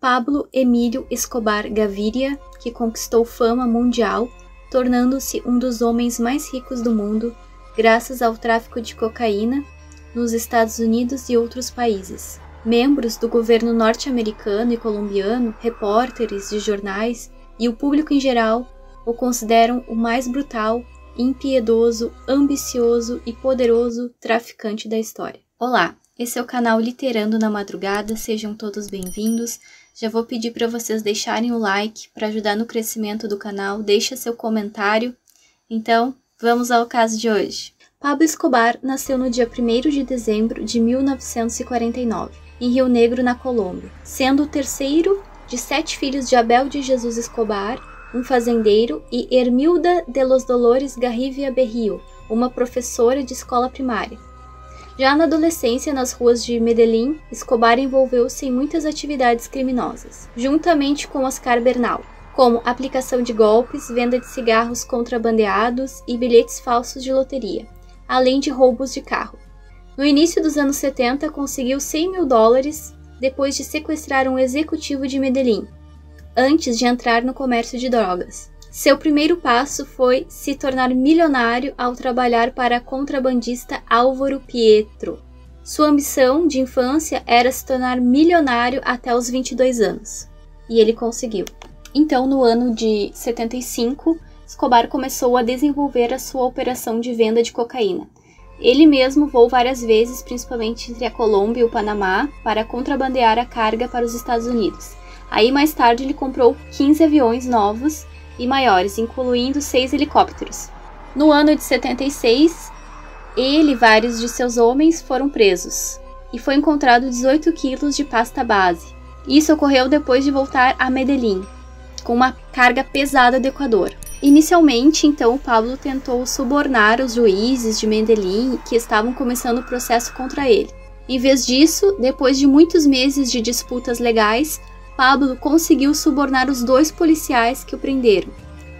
Pablo Emílio Escobar Gaviria, que conquistou fama mundial, tornando-se um dos homens mais ricos do mundo, graças ao tráfico de cocaína nos Estados Unidos e outros países. Membros do governo norte-americano e colombiano, repórteres de jornais e o público em geral o consideram o mais brutal, impiedoso, ambicioso e poderoso traficante da história. Olá, esse é o canal Literando na Madrugada, sejam todos bem-vindos. Já vou pedir para vocês deixarem o like para ajudar no crescimento do canal, deixa seu comentário. Então, vamos ao caso de hoje. Pablo Escobar nasceu no dia 1º de dezembro de 1949, em Rio Negro, na Colômbia, sendo o terceiro de 7 filhos de Abel de Jesus Escobar, um fazendeiro, e Hermilda de los Dolores Garrivia Berrio, uma professora de escola primária. Já na adolescência, nas ruas de Medellín, Escobar envolveu-se em muitas atividades criminosas, juntamente com Oscar Bernal, como aplicação de golpes, venda de cigarros contrabandeados e bilhetes falsos de loteria, além de roubos de carro. No início dos anos 70, conseguiu $100 mil depois de sequestrar um executivo de Medellín, antes de entrar no comércio de drogas. Seu primeiro passo foi se tornar milionário ao trabalhar para a contrabandista Álvaro Pietro. Sua ambição de infância era se tornar milionário até os 22 anos. E ele conseguiu. Então, no ano de 75, Escobar começou a desenvolver a sua operação de venda de cocaína. Ele mesmo voou várias vezes, principalmente entre a Colômbia e o Panamá, para contrabandear a carga para os Estados Unidos. Aí, mais tarde, ele comprou 15 aviões novos e maiores, incluindo 6 helicópteros. No ano de 76, ele e vários de seus homens foram presos, e foi encontrado 18 quilos de pasta base. Isso ocorreu depois de voltar a Medellín, com uma carga pesada do Equador. Inicialmente, então, Pablo tentou subornar os juízes de Medellín que estavam começando o processo contra ele. Em vez disso, depois de muitos meses de disputas legais, Pablo conseguiu subornar os 2 policiais que o prenderam,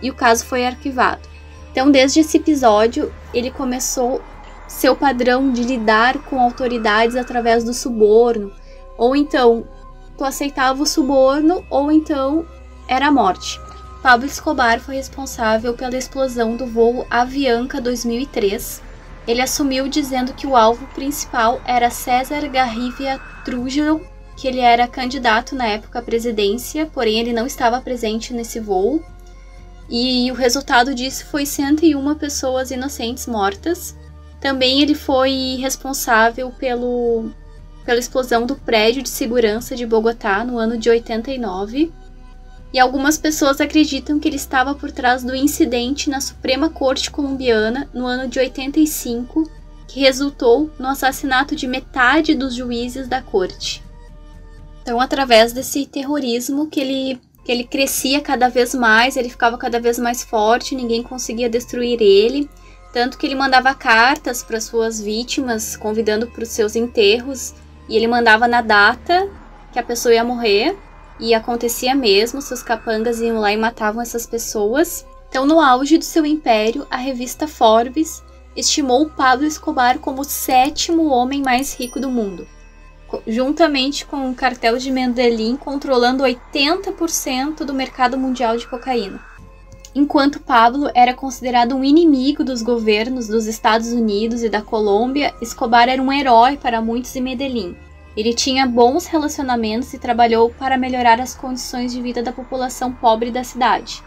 e o caso foi arquivado. Então, desde esse episódio, ele começou seu padrão de lidar com autoridades através do suborno, ou então tu aceitava o suborno, ou então era a morte. Pablo Escobar foi responsável pela explosão do voo Avianca 2003. Ele assumiu dizendo que o alvo principal era César Garrivia Trujillo, que ele era candidato na época à presidência, porém ele não estava presente nesse voo. E o resultado disso foi 101 pessoas inocentes mortas. Também ele foi responsável pela explosão do prédio de segurança de Bogotá no ano de 89. E algumas pessoas acreditam que ele estava por trás do incidente na Suprema Corte Colombiana no ano de 85, que resultou no assassinato de metade dos juízes da corte. Então, através desse terrorismo que ele crescia cada vez mais, ele ficava cada vez mais forte, ninguém conseguia destruir ele, tanto que ele mandava cartas para suas vítimas, convidando para os seus enterros, e ele mandava na data que a pessoa ia morrer, e acontecia mesmo, seus capangas iam lá e matavam essas pessoas. Então, no auge do seu império, a revista Forbes estimou Pablo Escobar como o 7º homem mais rico do mundo, juntamente com o cartel de Medellín controlando 80% do mercado mundial de cocaína. Enquanto Pablo era considerado um inimigo dos governos dos Estados Unidos e da Colômbia, Escobar era um herói para muitos em Medellín. Ele tinha bons relacionamentos e trabalhou para melhorar as condições de vida da população pobre da cidade.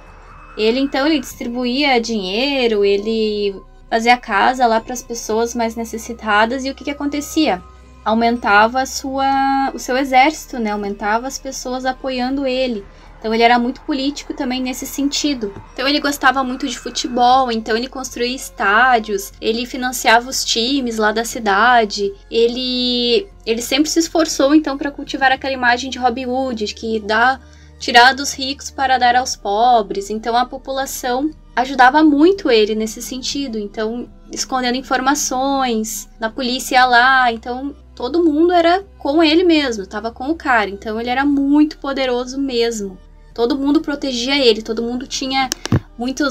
Ele distribuía dinheiro, ele fazia casa lá para as pessoas mais necessitadas, e o que acontecia? Aumentava o seu exército, né? Aumentava as pessoas apoiando ele. Então ele era muito político também nesse sentido. Então ele gostava muito de futebol, então ele construía estádios, ele financiava os times lá da cidade. Ele sempre se esforçou então para cultivar aquela imagem de Robin Hood, de que tirar dos ricos para dar aos pobres. Então a população ajudava muito ele nesse sentido, então escondendo informações, na polícia ia lá, então todo mundo era com ele mesmo, tava com o cara, então ele era muito poderoso mesmo. Todo mundo protegia ele, todo mundo tinha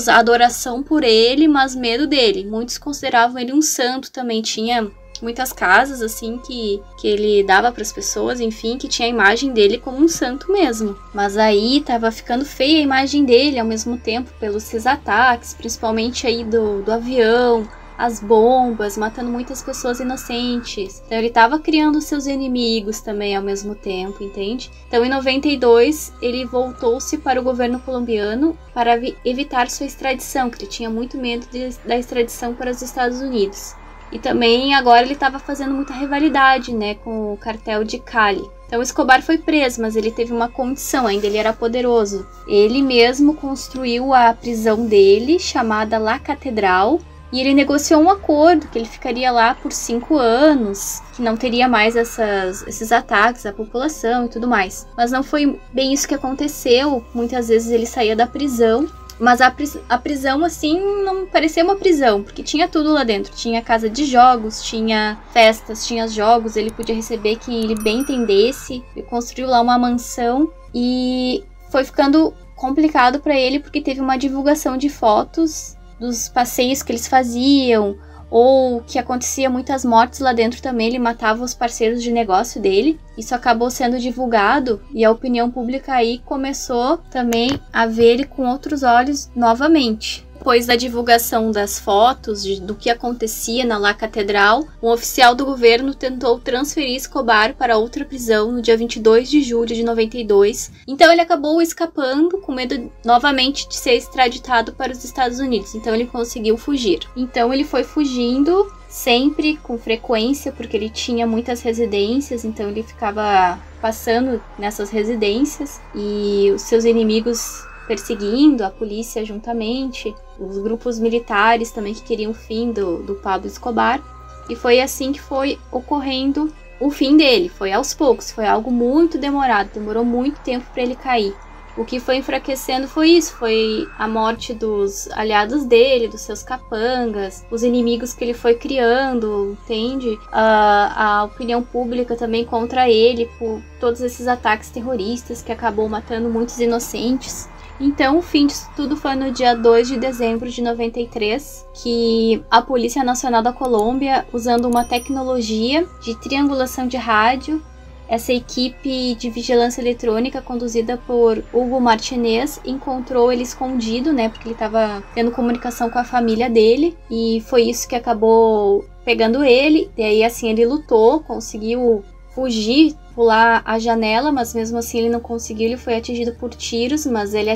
adoração por ele, mas medo dele. Muitos consideravam ele um santo também, tinha muitas casas, assim, que ele dava para as pessoas, enfim, que tinha a imagem dele como um santo mesmo. Mas aí tava ficando feia a imagem dele ao mesmo tempo pelos seus ataques, principalmente aí do avião, as bombas, matando muitas pessoas inocentes. Então ele estava criando seus inimigos também ao mesmo tempo, entende? Então em 92 ele voltou-se para o governo colombiano para evitar sua extradição, que ele tinha muito medo da extradição para os Estados Unidos. E também agora ele estava fazendo muita rivalidade, né, com o cartel de Cali. Então Escobar foi preso, mas ele teve uma condição, ainda ele era poderoso. Ele mesmo construiu a prisão dele, chamada La Catedral, e ele negociou um acordo que ele ficaria lá por 5 anos, que não teria mais esses ataques à população e tudo mais. Mas não foi bem isso que aconteceu. Muitas vezes ele saía da prisão, mas a prisão, assim, não parecia uma prisão, porque tinha tudo lá dentro. Tinha casa de jogos, tinha festas, tinha jogos, ele podia receber quem ele bem entendesse. Ele construiu lá uma mansão e foi ficando complicado para ele, porque teve uma divulgação de fotos dos passeios que eles faziam, ou que acontecia muitas mortes lá dentro também, ele matava os parceiros de negócio dele. Isso acabou sendo divulgado e a opinião pública aí começou também a ver ele com outros olhos novamente. Depois da divulgação das fotos do que acontecia na La Catedral, um oficial do governo tentou transferir Escobar para outra prisão no dia 22 de julho de 92. Então ele acabou escapando com medo novamente de ser extraditado para os Estados Unidos. Então ele conseguiu fugir. Então ele foi fugindo sempre com frequência, porque ele tinha muitas residências, então ele ficava passando nessas residências e os seus inimigos perseguindo, a polícia juntamente, os grupos militares também que queriam o fim do Pablo Escobar. E foi assim que foi ocorrendo o fim dele. Foi aos poucos, foi algo muito demorado, demorou muito tempo para ele cair. O que foi enfraquecendo foi isso, foi a morte dos aliados dele, dos seus capangas, os inimigos que ele foi criando, entende? A opinião pública também contra ele por todos esses ataques terroristas que acabou matando muitos inocentes. Então, o fim disso tudo foi no dia 2 de dezembro de 93, que a Polícia Nacional da Colômbia, usando uma tecnologia de triangulação de rádio, essa equipe de vigilância eletrônica conduzida por Hugo Martinez encontrou ele escondido, né, porque ele estava tendo comunicação com a família dele, e foi isso que acabou pegando ele. E aí, assim, ele lutou, conseguiu fugir, pular a janela, mas mesmo assim ele não conseguiu, ele foi atingido por tiros, mas ele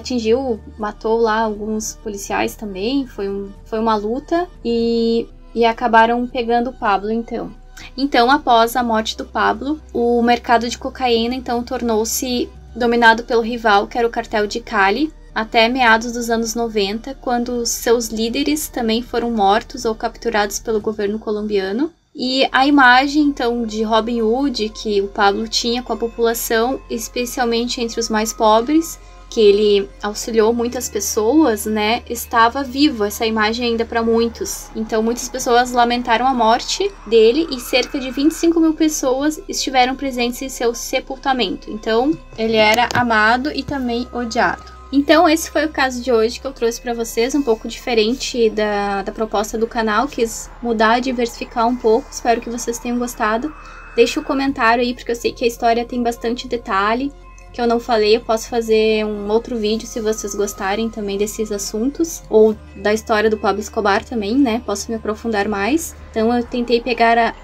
matou lá alguns policiais também, foi uma luta e acabaram pegando o Pablo então. Então, após a morte do Pablo, o mercado de cocaína então tornou-se dominado pelo rival, que era o cartel de Cali, até meados dos anos 90, quando seus líderes também foram mortos ou capturados pelo governo colombiano. E a imagem, então, de Robin Hood que o Pablo tinha com a população, especialmente entre os mais pobres, que ele auxiliou muitas pessoas, né, estava viva essa imagem ainda para muitos. Então, muitas pessoas lamentaram a morte dele e cerca de 25 mil pessoas estiveram presentes em seu sepultamento. Então, ele era amado e também odiado. Então esse foi o caso de hoje que eu trouxe para vocês, um pouco diferente da proposta do canal, quis mudar, diversificar um pouco, espero que vocês tenham gostado. Deixe um comentário aí, porque eu sei que a história tem bastante detalhe que eu não falei, eu posso fazer um outro vídeo se vocês gostarem também desses assuntos, ou da história do Pablo Escobar também, né, posso me aprofundar mais. Então eu tentei pegar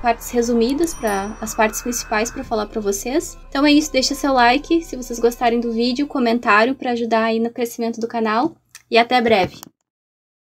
partes resumidas, as partes principais para falar para vocês. Então é isso, deixa seu like se vocês gostarem do vídeo, comentário para ajudar aí no crescimento do canal, e até breve!